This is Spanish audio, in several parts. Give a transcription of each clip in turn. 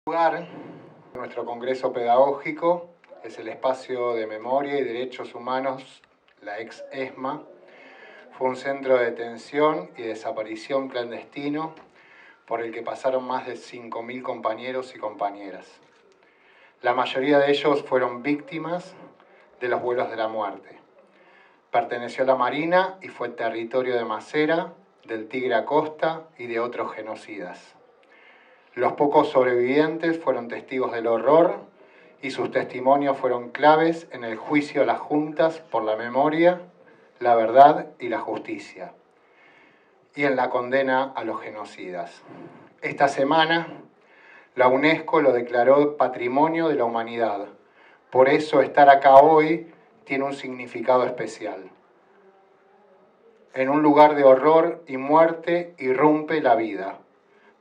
Lugar, nuestro Congreso Pedagógico es el Espacio de Memoria y Derechos Humanos, la ex-ESMA. Fue un centro de detención y desaparición clandestino por el que pasaron más de 5.000 compañeros y compañeras. La mayoría de ellos fueron víctimas de los vuelos de la muerte. Perteneció a la Marina y fue territorio de Macera, del Tigre Acosta y de otros genocidas. Los pocos sobrevivientes fueron testigos del horror y sus testimonios fueron claves en el juicio a las juntas por la memoria, la verdad y la justicia, y en la condena a los genocidas. Esta semana, la UNESCO lo declaró Patrimonio de la Humanidad. Por eso estar acá hoy tiene un significado especial. En un lugar de horror y muerte irrumpe la vida,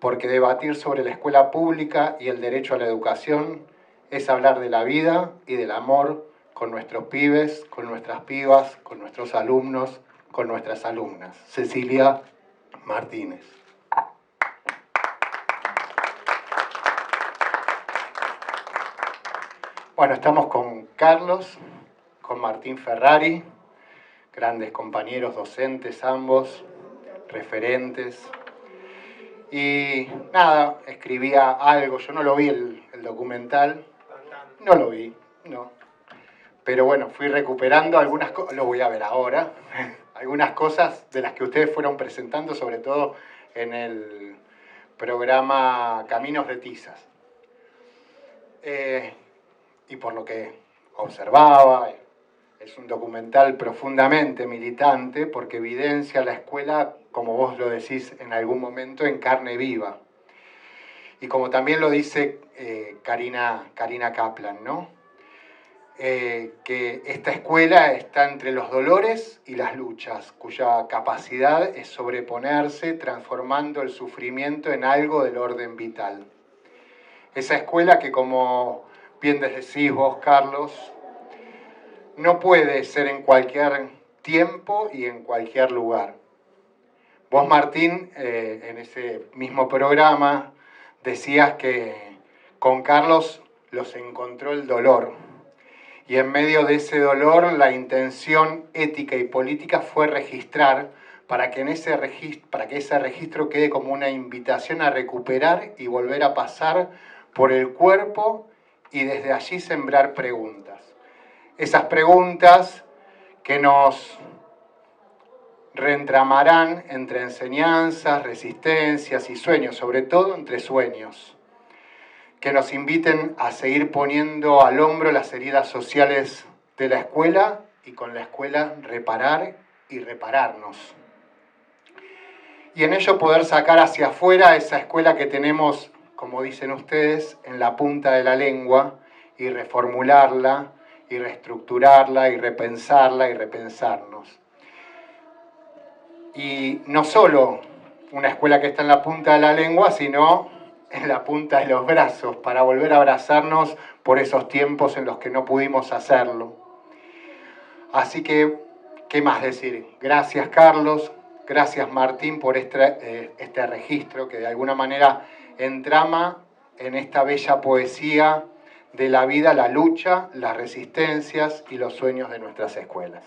porque debatir sobre la escuela pública y el derecho a la educación es hablar de la vida y del amor con nuestros pibes, con nuestras pibas, con nuestros alumnos, con nuestras alumnas. Cecilia Martínez. Bueno, estamos con Carlos, con Martín Ferrari, grandes compañeros docentes ambos, referentes. Y nada, escribía algo, yo no lo vi el documental, no lo vi, no. Pero bueno, fui recuperando algunas cosas, lo voy a ver ahora, algunas cosas de las que ustedes fueron presentando, sobre todo en el programa Caminos de Tizas. Y por lo que observaba, es un documental profundamente militante porque evidencia la escuela, como vos lo decís en algún momento, en carne viva. Y como también lo dice Karina Kaplan, ¿no? Que esta escuela está entre los dolores y las luchas, cuya capacidad es sobreponerse, transformando el sufrimiento en algo del orden vital. Esa escuela que, como bien decís vos, Carlos, no puede ser en cualquier tiempo y en cualquier lugar. Vos, Martín, en ese mismo programa decías que con Carlos los encontró el dolor. Y en medio de ese dolor, la intención ética y política fue registrar para que ese registro quede como una invitación a recuperar y volver a pasar por el cuerpo y desde allí sembrar preguntas. Esas preguntas que nos reentramarán entre enseñanzas, resistencias y sueños, sobre todo entre sueños, que nos inviten a seguir poniendo al hombro las heridas sociales de la escuela y con la escuela reparar y repararnos. Y en ello poder sacar hacia afuera esa escuela que tenemos, como dicen ustedes, en la punta de la lengua y reformularla, y reestructurarla, y repensarla, y repensarnos. Y no solo una escuela que está en la punta de la lengua, sino en la punta de los brazos, para volver a abrazarnos por esos tiempos en los que no pudimos hacerlo. Así que, ¿qué más decir? Gracias, Carlos, gracias, Martín, por este registro que de alguna manera entrama en esta bella poesía de la vida, la lucha, las resistencias y los sueños de nuestras escuelas.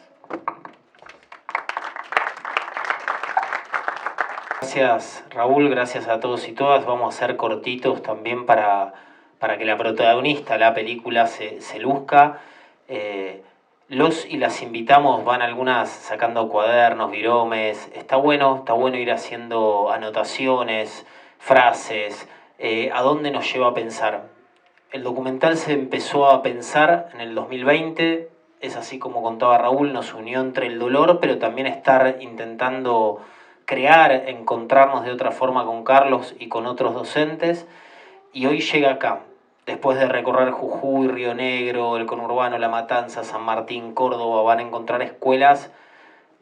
Gracias, Raúl, gracias a todos y todas. Vamos a ser cortitos también para que la protagonista de la película se luzca. Los y las invitamos, van algunas sacando cuadernos, viromes. Está bueno ir haciendo anotaciones, frases, a dónde nos lleva a pensar. El documental se empezó a pensar en el 2020, es así como contaba Raúl, nos unió entre el dolor, pero también estar intentando crear, encontrarnos de otra forma con Carlos y con otros docentes, y hoy llega acá, después de recorrer Jujuy, Río Negro, el conurbano, La Matanza, San Martín, Córdoba, van a encontrar escuelas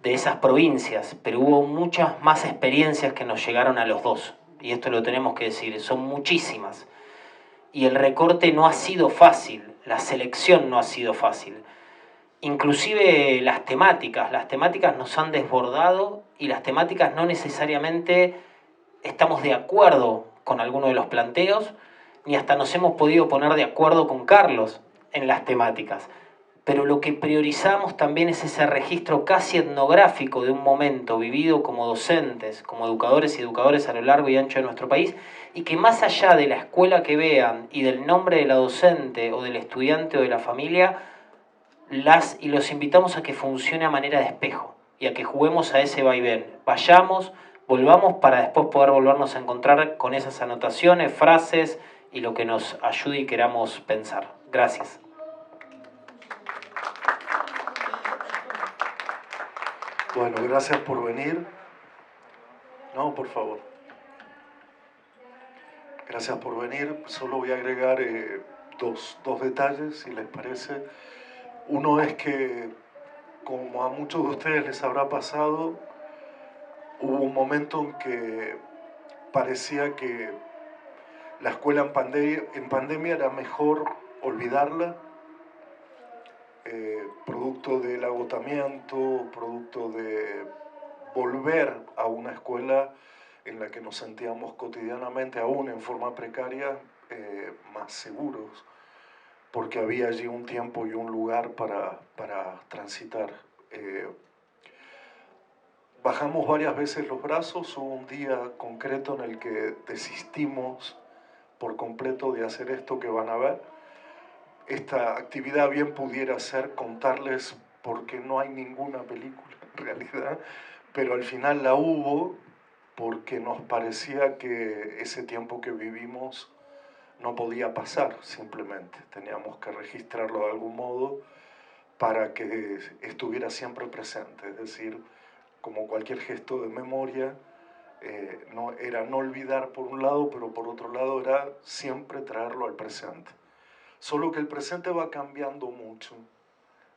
de esas provincias, pero hubo muchas más experiencias que nos llegaron a los dos, y esto lo tenemos que decir, son muchísimas. Y el recorte no ha sido fácil, la selección no ha sido fácil. Inclusive las temáticas nos han desbordado y las temáticas no necesariamente estamos de acuerdo con alguno de los planteos, ni hasta nos hemos podido poner de acuerdo con Carlos en las temáticas. Pero lo que priorizamos también es ese registro casi etnográfico de un momento vivido como docentes, como educadores y educadores a lo largo y ancho de nuestro país, y que más allá de la escuela que vean y del nombre de la docente o del estudiante o de la familia, las y los invitamos a que funcione a manera de espejo y a que juguemos a ese vaivén. Vayamos, volvamos para después poder volvernos a encontrar con esas anotaciones, frases y lo que nos ayude y queramos pensar. Gracias. Bueno, gracias por venir. No, por favor. Gracias por venir. Solo voy a agregar dos detalles, si les parece. Uno es que, como a muchos de ustedes les habrá pasado, hubo un momento en que parecía que la escuela en pandemia era mejor olvidarla, producto del agotamiento, producto de volver a una escuela en la que nos sentíamos cotidianamente, aún en forma precaria, más seguros, porque había allí un tiempo y un lugar para transitar. Bajamos varias veces los brazos, hubo un día concreto en el que desistimos por completo de hacer esto que van a ver. Esta actividad bien pudiera ser contarles porque no hay ninguna película en realidad, pero al final la hubo porque nos parecía que ese tiempo que vivimos no podía pasar simplemente. Teníamos que registrarlo de algún modo para que estuviera siempre presente, es decir, como cualquier gesto de memoria, era no olvidar por un lado, pero por otro lado era siempre traerlo al presente. Solo que el presente va cambiando mucho.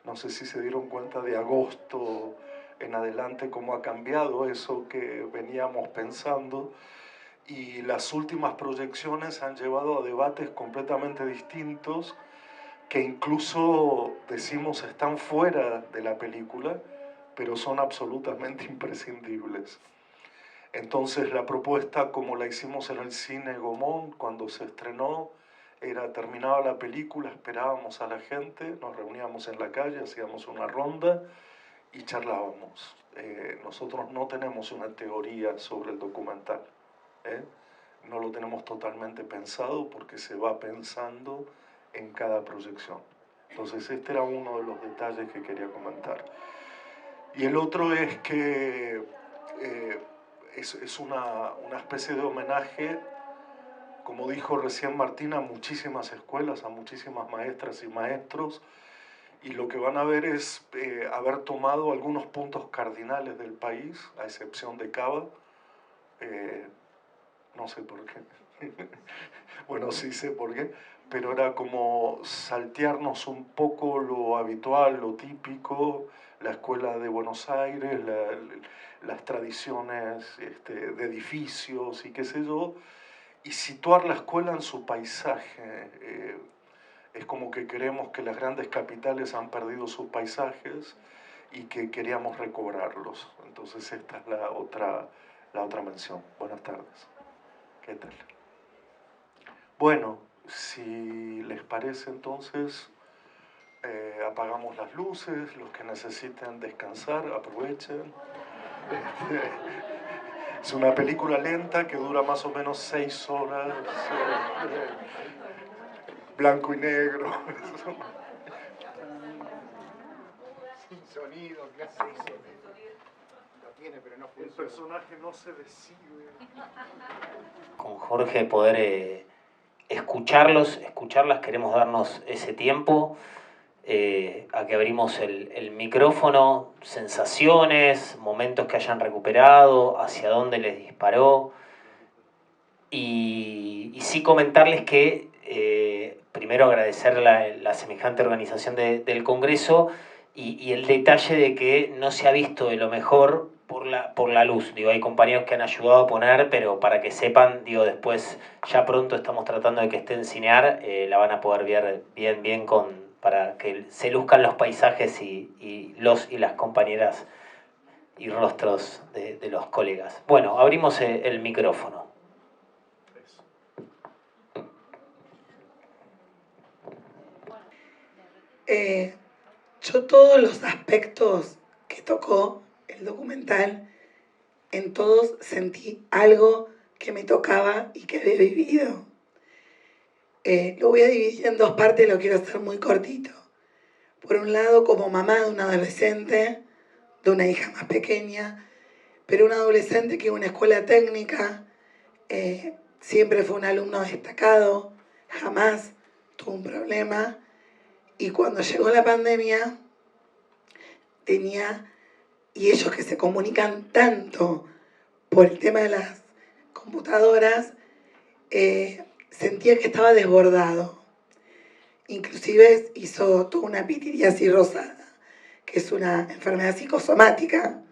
No sé si se dieron cuenta de agosto en adelante cómo ha cambiado eso que veníamos pensando, y las últimas proyecciones han llevado a debates completamente distintos que incluso decimos están fuera de la película, pero son absolutamente imprescindibles. Entonces la propuesta, como la hicimos en el cine Gaumont cuando se estrenó, era: terminaba la película, esperábamos a la gente, nos reuníamos en la calle, hacíamos una ronda y charlábamos. Nosotros no tenemos una teoría sobre el documental, no lo tenemos totalmente pensado porque se va pensando en cada proyección. Entonces este era uno de los detalles que quería comentar. Y el otro es que es una especie de homenaje, como dijo recién Martina, a muchísimas escuelas, a muchísimas maestras y maestros, y lo que van a ver es haber tomado algunos puntos cardinales del país, a excepción de Cava, no sé por qué, bueno, sí sé por qué, pero era como saltearnos un poco lo habitual, lo típico, la escuela de Buenos Aires, las tradiciones de edificios y qué sé yo, y situar la escuela en su paisaje. Es como que creemos que las grandes capitales han perdido sus paisajes y que queríamos recobrarlos. Entonces esta es la otra mención. Buenas tardes. ¿Qué tal? Bueno, si les parece entonces, apagamos las luces, los que necesiten descansar, aprovechen. Es una película lenta que dura más o menos 6 horas, blanco y negro. Sin sonido, ¿qué hace eso? Lo tiene, pero no funciona. El personaje no se decide. Con Jorge poder escucharlas, queremos darnos ese tiempo, a que abrimos el micrófono, sensaciones, momentos que hayan recuperado, hacia dónde les disparó, y sí comentarles que primero agradecer la semejante organización del Congreso y el detalle de que no se ha visto de lo mejor por la luz. Digo, hay compañeros que han ayudado a poner, pero para que sepan, digo, después ya pronto estamos tratando de que esté en Cinear, la van a poder ver bien para que se luzcan los paisajes y las compañeras y rostros de los colegas. Bueno, abrimos el micrófono. Yo todos los aspectos que tocó el documental, en todos sentí algo que me tocaba y que había vivido. Lo voy a dividir en dos partes, lo quiero hacer muy cortito. Por un lado, como mamá de un adolescente, de una hija más pequeña, pero un adolescente que en una escuela técnica siempre fue un alumno destacado, jamás tuvo un problema. Y cuando llegó la pandemia, y ellos que se comunican tanto por el tema de las computadoras, sentía que estaba desbordado. Inclusive hizo toda una pitiriasis rosada, que es una enfermedad psicosomática.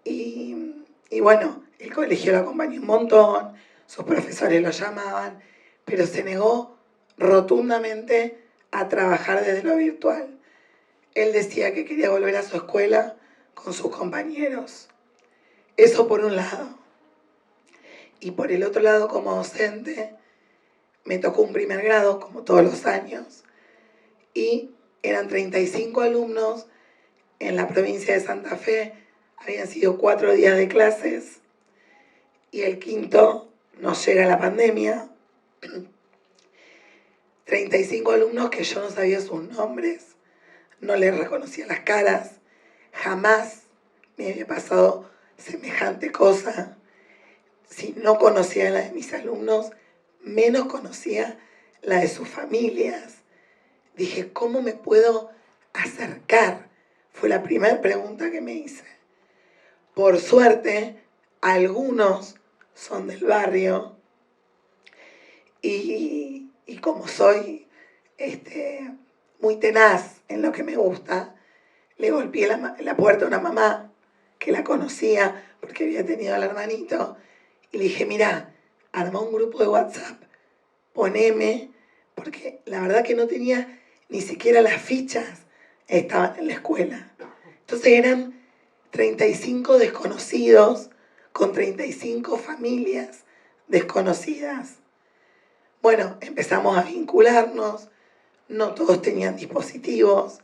Y bueno, el colegio lo acompañó un montón, sus profesores lo llamaban, pero se negó rotundamente a trabajar desde lo virtual. Él decía que quería volver a su escuela con sus compañeros. Eso por un lado. Y por el otro lado, como docente, me tocó un primer grado, como todos los años, y eran 35 alumnos en la provincia de Santa Fe. Habían sido 4 días de clases y el quinto nos llega la pandemia. 35 alumnos que yo no sabía sus nombres, no les reconocía las caras, jamás me había pasado semejante cosa. Si no conocía la de mis alumnos, menos conocía la de sus familias. Dije, ¿cómo me puedo acercar? Fue la primera pregunta que me hice. Por suerte, algunos son del barrio y como soy muy tenaz en lo que me gusta, le golpeé la puerta a una mamá que la conocía porque había tenido al hermanito y le dije, mira, armá un grupo de WhatsApp, poneme, porque la verdad que no tenía ni siquiera las fichas, estaban en la escuela. Entonces eran 35 desconocidos con 35 familias desconocidas. Bueno, empezamos a vincularnos, no todos tenían dispositivos,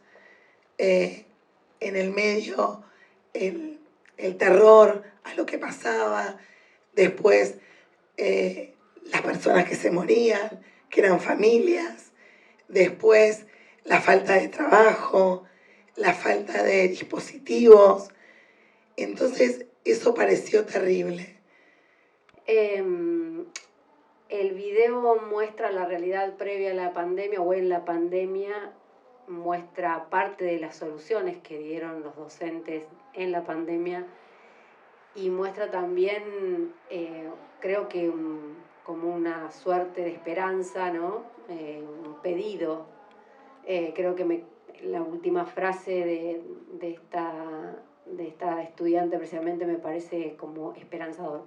en el medio el terror a lo que pasaba, después las personas que se morían, que eran familias, después la falta de trabajo, la falta de dispositivos. Entonces eso pareció terrible. El video muestra la realidad previa a la pandemia o en la pandemia, muestra parte de las soluciones que dieron los docentes en la pandemia y muestra también, creo que como una suerte de esperanza, ¿no? Un pedido. Creo que la última frase de esta estudiante precisamente me parece como esperanzador.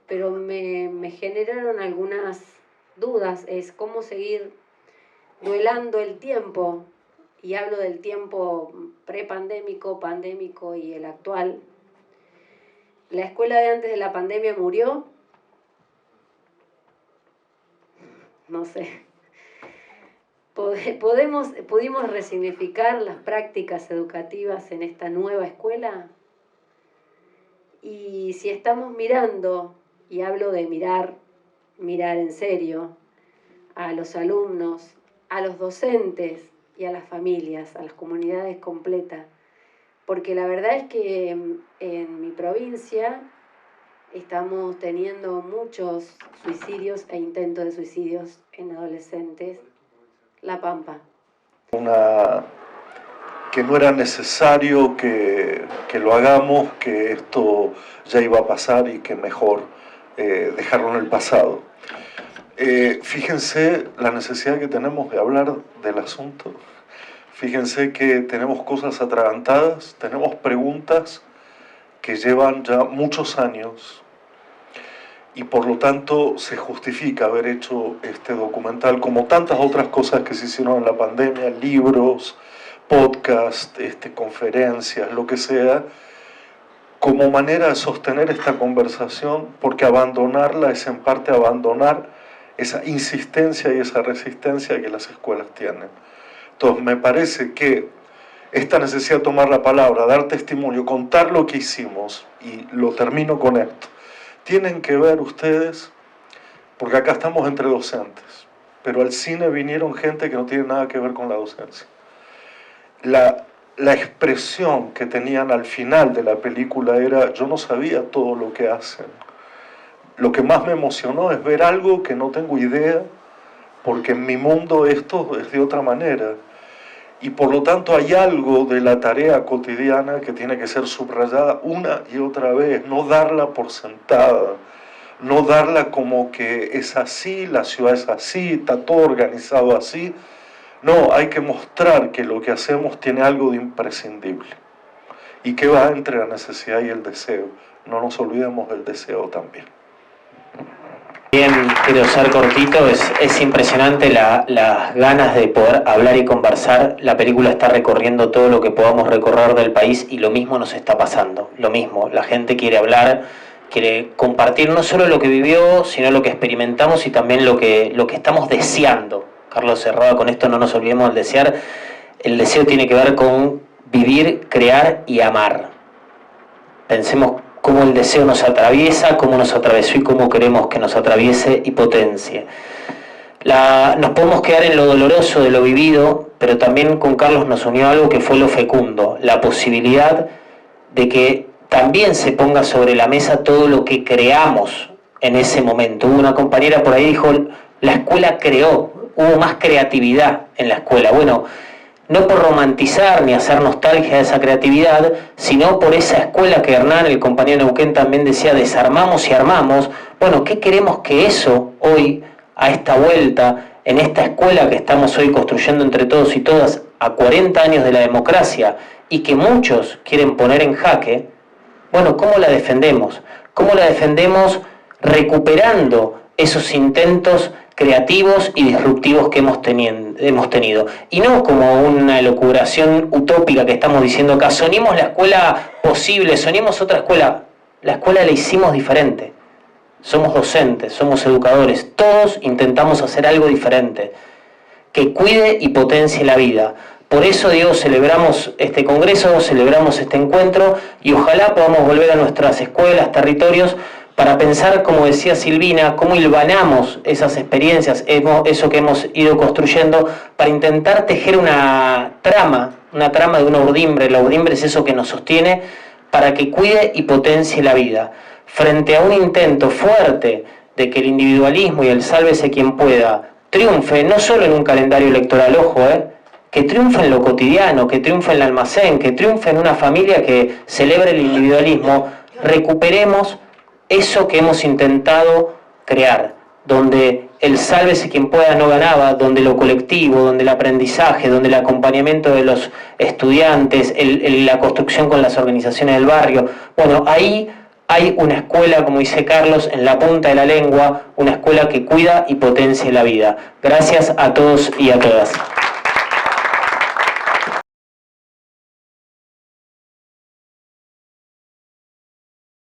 Pero me generaron algunas dudas, es cómo seguir duelando el tiempo, y hablo del tiempo prepandémico, pandémico y el actual. La escuela de antes de la pandemia murió, no sé. ¿Pudimos resignificar las prácticas educativas en esta nueva escuela? Y si estamos mirando, y hablo de mirar en serio, a los alumnos, a los docentes y a las familias, a las comunidades completas, porque la verdad es que en mi provincia estamos teniendo muchos suicidios e intentos de suicidios en adolescentes. La Pampa. Que no era necesario que lo hagamos, que esto ya iba a pasar y que mejor dejarlo en el pasado. Fíjense la necesidad que tenemos de hablar del asunto. Fíjense que tenemos cosas atragantadas, tenemos preguntas que llevan ya muchos años y por lo tanto se justifica haber hecho este documental, como tantas otras cosas que se hicieron en la pandemia, libros, podcast, conferencias, lo que sea, como manera de sostener esta conversación, porque abandonarla es en parte abandonar esa insistencia y esa resistencia que las escuelas tienen. Entonces me parece que esta necesidad de tomar la palabra, dar testimonio, contar lo que hicimos, y lo termino con esto, tienen que ver ustedes, porque acá estamos entre docentes, pero al cine vinieron gente que no tiene nada que ver con la docencia. La expresión que tenían al final de la película era: yo no sabía todo lo que hacen. Lo que más me emocionó es ver algo que no tengo idea, porque en mi mundo esto es de otra manera. Y por lo tanto hay algo de la tarea cotidiana que tiene que ser subrayada una y otra vez, no darla por sentada, no darla como que es así, la ciudad es así, está todo organizado así. No, hay que mostrar que lo que hacemos tiene algo de imprescindible y que va entre la necesidad y el deseo. No nos olvidemos del deseo también. Bien, quiero ser cortito, es impresionante las ganas de poder hablar y conversar. La película está recorriendo todo lo que podamos recorrer del país y lo mismo nos está pasando, lo mismo. La gente quiere hablar, quiere compartir no solo lo que vivió, sino lo que experimentamos y también lo que estamos deseando. Carlos cerraba con esto, no nos olvidemos del desear. El deseo tiene que ver con vivir, crear y amar. Pensemos cómo el deseo nos atraviesa, cómo nos atravesó y cómo queremos que nos atraviese y potencie. Nos podemos quedar en lo doloroso de lo vivido, pero también con Carlos nos unió algo que fue lo fecundo, la posibilidad de que también se ponga sobre la mesa todo lo que creamos en ese momento. Hubo una compañera por ahí que dijo: la escuela creó, hubo más creatividad en la escuela. Bueno, no por romantizar ni hacer nostalgia de esa creatividad, sino por esa escuela que Hernán, el compañero Neuquén, también decía: desarmamos y armamos. Bueno, ¿qué queremos que eso hoy, a esta vuelta, en esta escuela que estamos hoy construyendo entre todos y todas, a 40 años de la democracia, y que muchos quieren poner en jaque? Bueno, ¿cómo la defendemos? ¿Cómo la defendemos recuperando esos intentos creativos y disruptivos que hemos tenido? Y no como una elucubración utópica que estamos diciendo acá: soñemos la escuela posible, soñemos otra escuela. La escuela la hicimos diferente. Somos docentes, somos educadores, todos intentamos hacer algo diferente, que cuide y potencie la vida. Por eso, digo, celebramos este congreso, celebramos este encuentro, y ojalá podamos volver a nuestras escuelas, territorios, para pensar, como decía Silvina, cómo hilvanamos esas experiencias, eso que hemos ido construyendo, para intentar tejer una trama de una urdimbre. La urdimbre es eso que nos sostiene para que cuide y potencie la vida. Frente a un intento fuerte de que el individualismo y el sálvese quien pueda triunfe, no solo en un calendario electoral, ojo, que triunfe en lo cotidiano, que triunfe en el almacén, que triunfe en una familia que celebre el individualismo. Recuperemos eso que hemos intentado crear, donde el sálvese quien pueda no ganaba, donde lo colectivo, donde el aprendizaje, donde el acompañamiento de los estudiantes, la construcción con las organizaciones del barrio. Bueno, ahí hay una escuela, como dice Carlos, en la punta de la lengua, una escuela que cuida y potencia la vida. Gracias a todos y a todas.